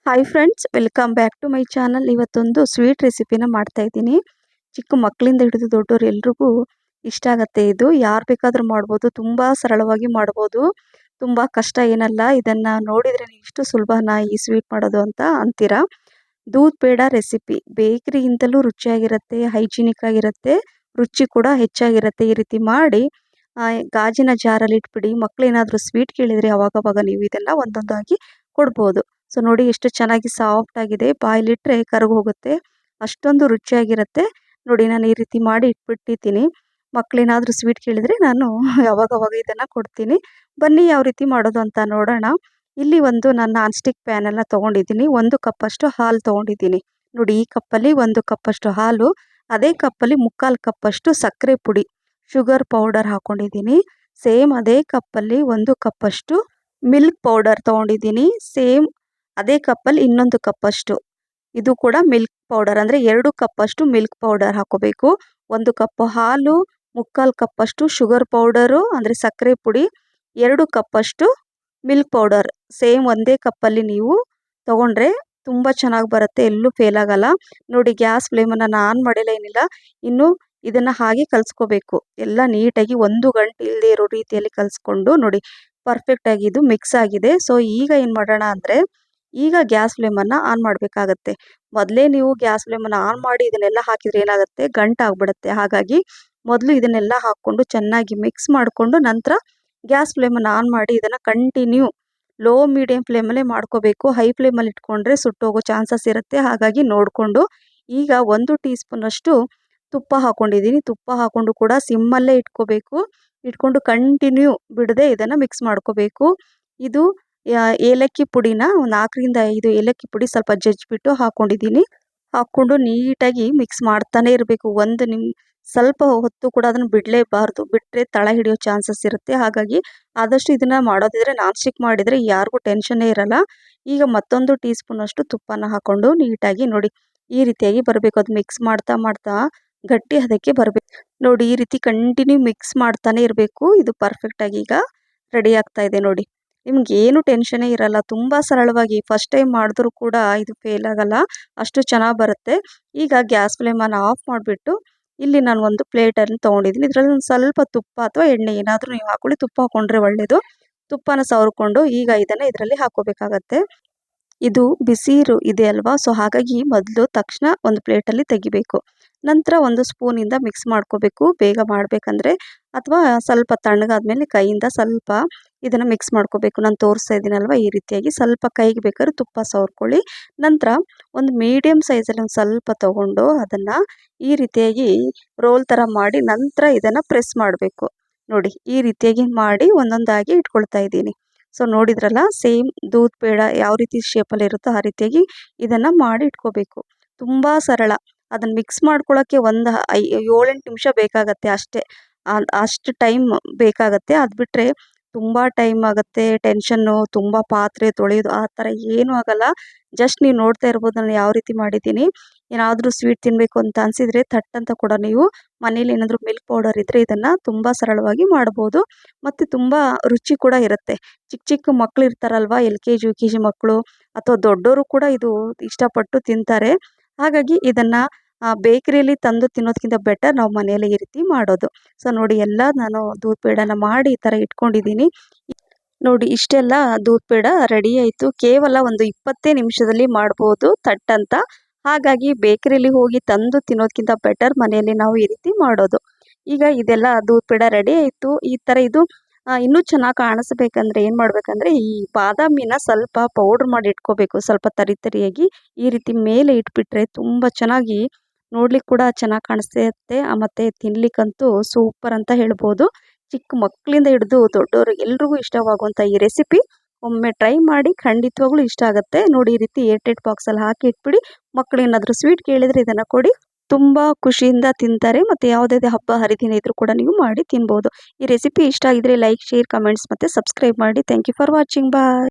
Hi friends, welcome back to my channel. ಇವತ್ತೊಂದು sweet ರೆಸಿಪಿನ ಮಾಡ್ತಾ ಇದ್ದೀನಿ. ಚಿಕ್ಕ ಮಕ್ಕಳಿಂದ ಹಿಡಿದು ದೊಡ್ಡವರು ಎಲ್ರಿಗೂ ಇಷ್ಟ ಆಗುತ್ತೆ. ಇದು ಯಾರು ಬೇಕಾದರೂ ಮಾಡ್ಬೋದು, ತುಂಬ ಸರಳವಾಗಿ ಮಾಡ್ಬೋದು, ತುಂಬ ಕಷ್ಟ ಏನಲ್ಲ. ಇದನ್ನು ನೋಡಿದರೆ ಇಷ್ಟು ಸುಲಭನಾ ಈ ಸ್ವೀಟ್ ಮಾಡೋದು ಅಂತ ಅಂತೀರಾ. ದೂದ್ ಪೇಡ ರೆಸಿಪಿ ಬೇಕರಿಗಿಂತಲೂ ರುಚಿಯಾಗಿರುತ್ತೆ, ಹೈಜಿನಿಕ್ ಆಗಿರುತ್ತೆ, ರುಚಿ ಕೂಡ ಹೆಚ್ಚಾಗಿರುತ್ತೆ. ಈ ರೀತಿ ಮಾಡಿ ಗಾಜಿನ ಜಾರಲ್ಲಿ ಇಟ್ಬಿಡಿ. ಮಕ್ಕಳೇನಾದರೂ ಸ್ವೀಟ್ ಕೇಳಿದರೆ ಅವಾಗವಾಗ ನೀವು ಇದನ್ನು ಒಂದೊಂದಾಗಿ ಕೊಡ್ಬೋದು. ಸೊ ನೋಡಿ ಎಷ್ಟು ಚೆನ್ನಾಗಿ ಸಾಫ್ಟ್ ಆಗಿದೆ, ಬಾಯಲ್ಲಿಟ್ಟರೆ ಕರಗಿ ಹೋಗುತ್ತೆ, ಅಷ್ಟೊಂದು ರುಚಿಯಾಗಿರುತ್ತೆ. ನೋಡಿ ನಾನು ಈ ರೀತಿ ಮಾಡಿ ಇಟ್ಬಿಟ್ಟಿದ್ದೀನಿ. ಮಕ್ಕಳೇನಾದರೂ ಸ್ವೀಟ್ ಕೇಳಿದರೆ ನಾನು ಯಾವಾಗವಾಗ ಇದನ್ನು ಕೊಡ್ತೀನಿ. ಬನ್ನಿ ಯಾವ ರೀತಿ ಮಾಡೋದು ಅಂತ ನೋಡೋಣ. ಇಲ್ಲಿ ಒಂದು ನಾನು ನಾನ್ ಸ್ಟಿಕ್ ಪ್ಯಾನೆಲ್ಲ ತೊಗೊಂಡಿದ್ದೀನಿ. 1 ಕಪ್ಪಷ್ಟು ಹಾಲು ತೊಗೊಂಡಿದ್ದೀನಿ. ನೋಡಿ ಈ ಕಪ್ಪಲ್ಲಿ 1 ಕಪ್ಪಷ್ಟು ಹಾಲು, ಅದೇ ಕಪ್ಪಲ್ಲಿ 3/4 ಕಪ್ಪಷ್ಟು ಸಕ್ಕರೆ ಪುಡಿ, ಶುಗರ್ ಪೌಡರ್ ಹಾಕ್ಕೊಂಡಿದ್ದೀನಿ. ಸೇಮ್ ಅದೇ ಕಪ್ಪಲ್ಲಿ 1 ಕಪ್ಪಷ್ಟು ಮಿಲ್ಕ್ ಪೌಡರ್ ತೊಗೊಂಡಿದ್ದೀನಿ. ಸೇಮ್ ಅದೇ ಕಪ್ಪಲ್ಲಿ ಇನ್ನೊಂದು ಕಪ್ಪಷ್ಟು ಇದು ಕೂಡ ಮಿಲ್ಕ್ ಪೌಡರ್, ಅಂದರೆ 2 ಕಪ್ಪಷ್ಟು ಮಿಲ್ಕ್ ಪೌಡರ್ ಹಾಕೋಬೇಕು. 1 ಕಪ್ ಹಾಲು, 3/4 ಕಪ್ಪಷ್ಟು ಶುಗರ್ ಪೌಡರು ಅಂದರೆ ಸಕ್ಕರೆ ಪುಡಿ, 2 ಕಪ್ಪಷ್ಟು ಮಿಲ್ಕ್ ಪೌಡರ್. ಸೇಮ್ ಒಂದೇ ಕಪ್ಪಲ್ಲಿ ನೀವು ತೊಗೊಂಡ್ರೆ ತುಂಬ ಚೆನ್ನಾಗಿ ಬರುತ್ತೆ, ಎಲ್ಲೂ ಫೇಲ್ ಆಗಲ್ಲ. ನೋಡಿ ಗ್ಯಾಸ್ ಫ್ಲೇಮನ್ನು ನಾನು ಆನ್ ಮಾಡಿಲ್ಲ, ಏನಿಲ್ಲ. ಇನ್ನು ಇದನ್ನು ಹಾಗೆ ಕಲಿಸ್ಕೋಬೇಕು. ಎಲ್ಲ ನೀಟಾಗಿ 1 ಗಂಟೆ ಇಲ್ಲದೆ ಇರೋ ರೀತಿಯಲ್ಲಿ ಕಲಿಸ್ಕೊಂಡು ನೋಡಿ ಪರ್ಫೆಕ್ಟಾಗಿ ಇದು ಮಿಕ್ಸ್ ಆಗಿದೆ. ಸೊ ಈಗ ಏನು ಮಾಡೋಣ ಅಂದರೆ, ಈಗ ಗ್ಯಾಸ್ ಫ್ಲೇಮನ್ನು ಆನ್ ಮಾಡಬೇಕಾಗತ್ತೆ. ಮೊದಲೇ ನೀವು ಗ್ಯಾಸ್ ಫ್ಲೇಮನ್ನು ಆನ್ ಮಾಡಿ ಇದನ್ನೆಲ್ಲ ಹಾಕಿದರೆ ಏನಾಗುತ್ತೆ, ಗಂಟಾಗ್ಬಿಡುತ್ತೆ. ಹಾಗಾಗಿ ಮೊದಲು ಇದನ್ನೆಲ್ಲ ಹಾಕ್ಕೊಂಡು ಚೆನ್ನಾಗಿ ಮಿಕ್ಸ್ ಮಾಡಿಕೊಂಡು ನಂತರ ಗ್ಯಾಸ್ ಫ್ಲೇಮನ್ನು ಆನ್ ಮಾಡಿ ಇದನ್ನು ಕಂಟಿನ್ಯೂ ಲೋ ಮೀಡಿಯಮ್ ಫ್ಲೇಮಲ್ಲೇ ಮಾಡ್ಕೋಬೇಕು. ಹೈ ಫ್ಲೇಮಲ್ಲಿ ಇಟ್ಕೊಂಡ್ರೆ ಸುಟ್ಟೋಗೋ ಚಾನ್ಸಸ್ ಇರುತ್ತೆ. ಹಾಗಾಗಿ ನೋಡಿಕೊಂಡು ಈಗ 1 ಟೀ ಸ್ಪೂನಷ್ಟು ತುಪ್ಪ ಹಾಕ್ಕೊಂಡಿದ್ದೀನಿ. ತುಪ್ಪ ಹಾಕ್ಕೊಂಡು ಕೂಡ ಸಿಮ್ಮಲ್ಲೇ ಇಟ್ಕೋಬೇಕು. ಇಟ್ಕೊಂಡು ಕಂಟಿನ್ಯೂ ಬಿಡದೆ ಇದನ್ನು ಮಿಕ್ಸ್ ಮಾಡ್ಕೋಬೇಕು. ಇದು ಏಲಕ್ಕಿ ಪುಡಿನ 4 ರಿಂದ 5 ಏಲಕ್ಕಿ ಪುಡಿ ಸ್ವಲ್ಪ ಜಜ್ಜಿಬಿಟ್ಟು ಹಾಕ್ಕೊಂಡಿದ್ದೀನಿ. ಹಾಕ್ಕೊಂಡು ನೀಟಾಗಿ ಮಿಕ್ಸ್ ಮಾಡ್ತಾನೆ ಇರಬೇಕು. ಸ್ವಲ್ಪ ಹೊತ್ತು ಕೂಡ ಅದನ್ನು ಬಿಡಲೇಬಾರ್ದು, ಬಿಟ್ಟರೆ ತಳ ಹಿಡಿಯೋ ಚಾನ್ಸಸ್ ಇರುತ್ತೆ. ಹಾಗಾಗಿ ಆದಷ್ಟು ಇದನ್ನು ಮಾಡೋದಿದ್ರೆ ನಾನ್ ಸ್ಟಿಕ್ ಮಾಡಿದರೆ ಯಾರಿಗೂ ಟೆನ್ಷನ್ನೇ ಇರಲ್ಲ. ಈಗ ಮತ್ತೊಂದು ಟೀ ಸ್ಪೂನಷ್ಟು ತುಪ್ಪನ ಹಾಕ್ಕೊಂಡು ನೀಟಾಗಿ ನೋಡಿ ಈ ರೀತಿಯಾಗಿ ಬರಬೇಕು. ಅದು ಮಿಕ್ಸ್ ಮಾಡ್ತಾ ಮಾಡ್ತಾ ಗಟ್ಟಿ ಹದಕ್ಕೆ ಬರಬೇಕು. ನೋಡಿ ಈ ರೀತಿ ಕಂಟಿನ್ಯೂ ಮಿಕ್ಸ್ ಮಾಡ್ತಾನೆ ಇರಬೇಕು. ಇದು ಪರ್ಫೆಕ್ಟಾಗಿ ಈಗ ರೆಡಿ ಆಗ್ತಾ ಇದೆ. ನೋಡಿ ನಿಮ್ಗೆ ಏನು ಟೆನ್ಷನ್ನೇ ಇರಲ್ಲ, ತುಂಬ ಸರಳವಾಗಿ ಫಸ್ಟ್ ಟೈಮ್ ಮಾಡಿದ್ರೂ ಕೂಡ ಇದು ಫೇಲ್ ಆಗಲ್ಲ, ಅಷ್ಟು ಚೆನ್ನಾಗಿ ಬರುತ್ತೆ. ಈಗ ಗ್ಯಾಸ್ ಫ್ಲೇಮನ್ನು ಆಫ್ ಮಾಡಿಬಿಟ್ಟು ಇಲ್ಲಿ ನಾನು ಒಂದು ಪ್ಲೇಟನ್ನು ತೊಗೊಂಡಿದ್ದೀನಿ. ಇದರಲ್ಲಿ ಒಂದು ಸ್ವಲ್ಪ ತುಪ್ಪ ಅಥವಾ ಎಣ್ಣೆ ಏನಾದರೂ ನೀವು ಹಾಕ್ಕೊಳ್ಳಿ. ತುಪ್ಪ ಹಾಕ್ಕೊಂಡ್ರೆ ಒಳ್ಳೆಯದು. ತುಪ್ಪನ ಸವರ್ಕೊಂಡು ಈಗ ಇದನ್ನು ಇದರಲ್ಲಿ ಹಾಕೋಬೇಕಾಗತ್ತೆ. ಇದು ಬಿಸಿ ಇದೆ ಅಲ್ವಾ, ಸೊ ಹಾಗಾಗಿ ಮೊದಲು ತಕ್ಷಣ ಒಂದು ಪ್ಲೇಟಲ್ಲಿ ತೆಗಿಬೇಕು. ನಂತರ 1 ಸ್ಪೂನಿಂದ ಮಿಕ್ಸ್ ಮಾಡ್ಕೋಬೇಕು ಬೇಗ ಮಾಡಬೇಕಂದ್ರೆ, ಅಥವಾ ಸ್ವಲ್ಪ ತಣ್ಣಗಾದ್ಮೇಲೆ ಕೈಯಿಂದ ಸ್ವಲ್ಪ ಇದನ್ನು ಮಿಕ್ಸ್ ಮಾಡ್ಕೋಬೇಕು. ನಾನು ತೋರಿಸ್ತಾ ಇದ್ದೀನಲ್ವ, ಈ ರೀತಿಯಾಗಿ ಸ್ವಲ್ಪ ಕೈಗೆ ಬೇಕಾದ್ರೆ ತುಪ್ಪ ಸವರ್ಕೊಳ್ಳಿ. ನಂತರ ಒಂದು ಮೀಡಿಯಮ್ ಸೈಜಲ್ಲಿ ಒಂದು ಸ್ವಲ್ಪ ತೊಗೊಂಡು ಅದನ್ನು ಈ ರೀತಿಯಾಗಿ ರೋಲ್ ಥರ ಮಾಡಿ ನಂತರ ಇದನ್ನು ಪ್ರೆಸ್ ಮಾಡಬೇಕು. ನೋಡಿ ಈ ರೀತಿಯಾಗಿ ಮಾಡಿ ಒಂದೊಂದಾಗಿ ಇಟ್ಕೊಳ್ತಾ ಇದ್ದೀನಿ. ಸೊ ನೋಡಿದ್ರಲ್ಲ, ಸೇಮ್ ದೂದ್ ಪೇಡ ಯಾವ ರೀತಿ ಶೇಪಲ್ಲಿ ಇರುತ್ತೋ ಆ ರೀತಿಯಾಗಿ ಇದನ್ನು ಮಾಡಿ ಇಟ್ಕೋಬೇಕು. ತುಂಬ ಸರಳ. ಅದನ್ನು ಮಿಕ್ಸ್ ಮಾಡ್ಕೊಳ್ಳೋಕ್ಕೆ ಒಂದು 7-8 ನಿಮಿಷ ಬೇಕಾಗತ್ತೆ ಅಷ್ಟೇ. ಅಷ್ಟು ಟೈಮ್ ಬೇಕಾಗತ್ತೆ. ಅದು ಬಿಟ್ಟರೆ ತುಂಬ ಟೈಮ್ ಆಗುತ್ತೆ, ಟೆನ್ಷನ್ನು, ತುಂಬ ಪಾತ್ರೆ ತೊಳೆಯೋದು ಆ ಥರ ಏನೂ ಆಗಲ್ಲ. ಜಸ್ಟ್ ನೀವು ನೋಡ್ತಾ ಇರ್ಬೋದು ನಾನು ಯಾವ ರೀತಿ ಮಾಡಿದ್ದೀನಿ. ಏನಾದರೂ ಸ್ವೀಟ್ ತಿನ್ನಬೇಕು ಅಂತ ಅನಿಸಿದರೆ ಥಟ್ ಅಂತ ಕೂಡ ನೀವು ಮನೇಲಿ ಏನಾದರೂ ಮಿಲ್ಕ್ ಪೌಡರ್ ಇದ್ದರೆ ಇದನ್ನು ತುಂಬ ಸರಳವಾಗಿ ಮಾಡ್ಬೋದು, ಮತ್ತು ತುಂಬ ರುಚಿ ಕೂಡ ಇರುತ್ತೆ. ಚಿಕ್ಕ ಚಿಕ್ಕ ಮಕ್ಕಳು ಇರ್ತಾರಲ್ವ, LKG UKG ಮಕ್ಕಳು ಅಥವಾ ದೊಡ್ಡವರು ಕೂಡ ಇದು ಇಷ್ಟಪಟ್ಟು ತಿಂತಾರೆ. ಹಾಗಾಗಿ ಇದನ್ನು ಬೇಕರಿಯಲ್ಲಿ ತಂದು ತಿನ್ನೋದಕ್ಕಿಂತ ಬೆಟರ್ ನಾವು ಮನೆಯಲ್ಲೇ ಈ ರೀತಿ ಮಾಡೋದು. ಸೊ ನೋಡಿ ಎಲ್ಲ ನಾನು ದೂದ್ ಪೇಡನ ಮಾಡಿ ಈ ಥರ ಇಟ್ಕೊಂಡಿದ್ದೀನಿ. ನೋಡಿ ಇಷ್ಟೆಲ್ಲ ದೂದ್ ಪೇಡ ರೆಡಿ ಆಯಿತು. ಕೇವಲ ಒಂದು 20 ನಿಮಿಷದಲ್ಲಿ ಮಾಡ್ಬೋದು ಥಟ್ ಅಂತ. ಹಾಗಾಗಿ ಬೇಕರಿಯಲ್ಲಿ ಹೋಗಿ ತಂದು ತಿನ್ನೋದಕ್ಕಿಂತ ಬೆಟರ್ ಮನೆಯಲ್ಲಿ ನಾವು ಈ ರೀತಿ ಮಾಡೋದು. ಈಗ ಇದೆಲ್ಲ ದೂದ್ ಪೇಡ ರೆಡಿ ಆಯಿತು. ಈ ಥರ ಇದು ಇನ್ನೂ ಚೆನ್ನಾಗಿ ಕಾಣಿಸ್ಬೇಕಂದ್ರೆ ಏನು ಮಾಡಬೇಕಂದ್ರೆ, ಈ ಬಾದಾಮಿನ ಸ್ವಲ್ಪ ಪೌಡ್ರ್ ಮಾಡಿ ಇಟ್ಕೋಬೇಕು. ಸ್ವಲ್ಪ ತರಿಯಾಗಿ ಈ ರೀತಿ ಮೇಲೆ ಇಟ್ಬಿಟ್ರೆ ತುಂಬ ಚೆನ್ನಾಗಿ ನೋಡ್ಲಿಕ್ಕೆ ಕೂಡ ಚೆನ್ನಾಗಿ ಕಾಣಿಸುತ್ತೆ, ಮತ್ತು ತಿನ್ಲಿಕ್ಕಂತೂ ಸೂಪರ್ ಅಂತ ಹೇಳ್ಬೋದು. ಚಿಕ್ಕ ಮಕ್ಕಳಿಂದ ಹಿಡಿದು ದೊಡ್ಡವರು ಎಲ್ರಿಗೂ ಇಷ್ಟವಾಗುವಂಥ ಈ ರೆಸಿಪಿ ಒಮ್ಮೆ ಟ್ರೈ ಮಾಡಿ, ಖಂಡಿತವಾಗ್ಲೂ ಇಷ್ಟ ಆಗುತ್ತೆ. ನೋಡಿ ಈ ರೀತಿ ಏರ್ಟೈಟ್ ಬಾಕ್ಸಲ್ಲಿ ಹಾಕಿ ಇಟ್ಬಿಡಿ. ಮಕ್ಕಳು ಏನಾದರೂ ಸ್ವೀಟ್ ಕೇಳಿದರೆ ಇದನ್ನು ಕೊಡಿ, ತುಂಬ ಖುಷಿಯಿಂದ ತಿಂತಾರೆ. ಮತ್ತು ಯಾವುದೇ ಹಬ್ಬ ಹರಿದಿನ ಇದ್ರೂ ಕೂಡ ನೀವು ಮಾಡಿ ತಿನ್ಬೋದು. ಈ ರೆಸಿಪಿ ಇಷ್ಟ ಆಗಿದ್ರೆ ಲೈಕ್, ಶೇರ್, ಕಮೆಂಟ್ಸ್ ಮತ್ತು ಸಬ್ಸ್ಕ್ರೈಬ್ ಮಾಡಿ. Thank you for watching. Bye.